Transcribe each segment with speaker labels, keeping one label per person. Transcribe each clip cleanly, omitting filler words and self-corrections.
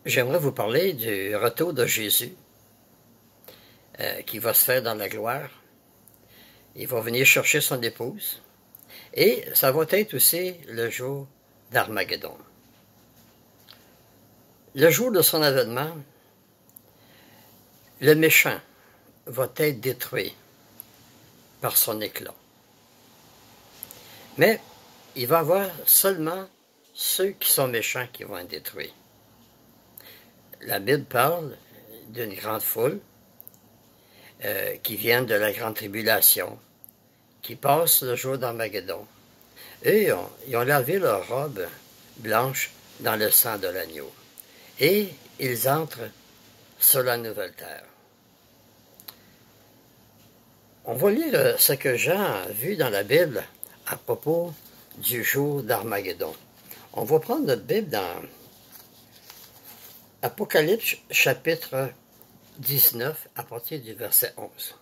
Speaker 1: J'aimerais vous parler du retour de Jésus qui va se faire dans la gloire. Il va venir chercher son épouse et ça va être aussi le jour d'Armageddon. Le jour de son avènement, le méchant va être détruit par son éclat. Mais il va y avoir seulement ceux qui sont méchants qui vont être détruits. La Bible parle d'une grande foule qui viennent de la grande tribulation, qui passent le jour d'Armageddon. Eux, ils ont lavé leur robe blanche dans le sang de l'agneau. Et ils entrent sur la nouvelle terre. On va lire ce que Jean a vu dans la Bible à propos du jour d'Armageddon. On va prendre notre Bible dans Apocalypse chapitre 19 à partir du verset 11.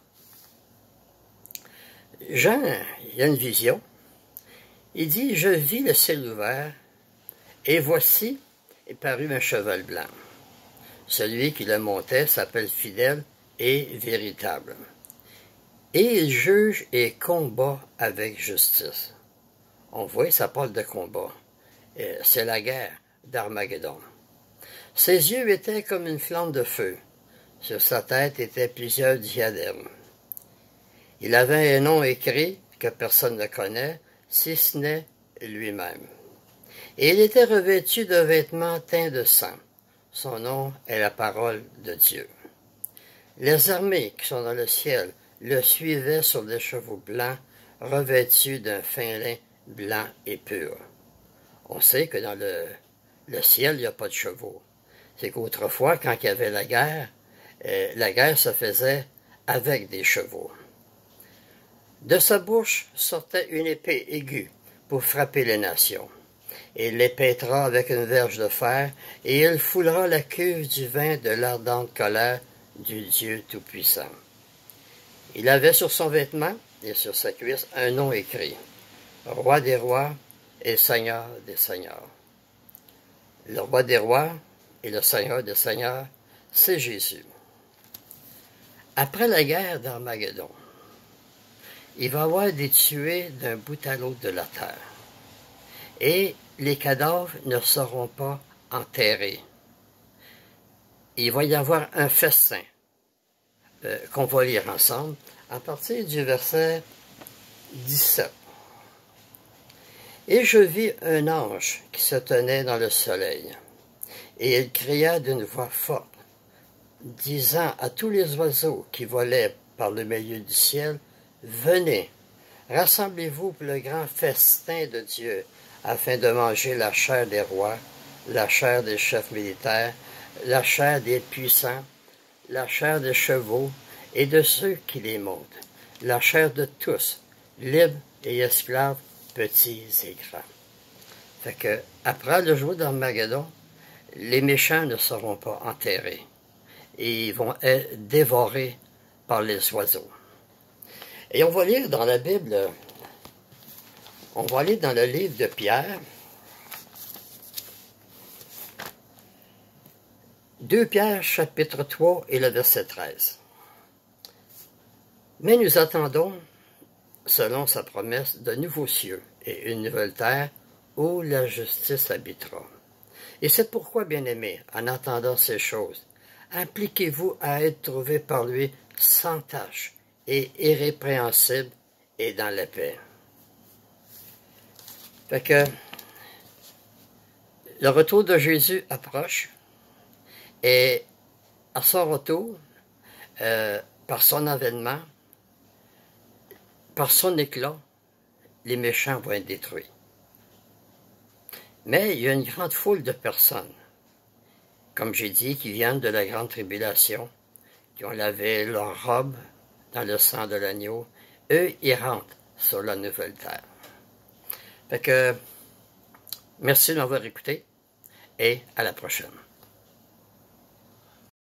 Speaker 1: Jean, il a une vision. Il dit « Je vis le ciel ouvert, et voici est paru un cheval blanc. Celui qui le montait s'appelle fidèle et véritable. Et il juge et combat avec justice. » On voit, ça parle de combat. C'est la guerre d'Armageddon. Ses yeux étaient comme une flamme de feu. Sur sa tête étaient plusieurs diadèmes. Il avait un nom écrit que personne ne connaît, si ce n'est lui-même. Et il était revêtu de vêtements teints de sang. Son nom est la parole de Dieu. Les armées qui sont dans le ciel le suivaient sur des chevaux blancs, revêtus d'un fin lin blanc et pur. On sait que dans le ciel, il n'y a pas de chevaux. C'est qu'autrefois, quand il y avait la guerre se faisait avec des chevaux. De sa bouche sortait une épée aiguë pour frapper les nations. Il les pètera avec une verge de fer, et il foulera la cuve du vin de l'ardente colère du Dieu Tout-Puissant. Il avait sur son vêtement et sur sa cuisse un nom écrit, Roi des rois et Seigneur des seigneurs. Le Roi des rois et le Seigneur des seigneurs, c'est Jésus. Après la guerre d'Armageddon, il va y avoir des tués d'un bout à l'autre de la terre. Et les cadavres ne seront pas enterrés. Il va y avoir un festin qu'on va lire ensemble à partir du verset 17. Et je vis un ange qui se tenait dans le soleil, et il cria d'une voix forte, disant à tous les oiseaux qui volaient par le milieu du ciel, « Venez, rassemblez-vous pour le grand festin de Dieu, afin de manger la chair des rois, la chair des chefs militaires, la chair des puissants, la chair des chevaux et de ceux qui les montent, la chair de tous, libres et esclaves, petits et grands. » Fait que, après le jour d'Armageddon, les méchants ne seront pas enterrés et ils vont être dévorés par les oiseaux. Et on va lire dans la Bible, on va aller dans le livre de Pierre, 2 Pierre chapitre 3 et le verset 13. Mais nous attendons, selon sa promesse, de nouveaux cieux et une nouvelle terre où la justice habitera. Et c'est pourquoi, bien-aimés, en attendant ces choses, appliquez-vous à être trouvés par lui sans tache et irrépréhensible et dans la paix. Fait que le retour de Jésus approche et à son retour, par son avènement, par son éclat, les méchants vont être détruits. Mais il y a une grande foule de personnes, comme j'ai dit, qui viennent de la grande tribulation, qui ont lavé leur robe dans le sang de l'agneau. Eux, ils rentrent sur la nouvelle terre. Fait que, merci de m'avoir écouté et à la prochaine.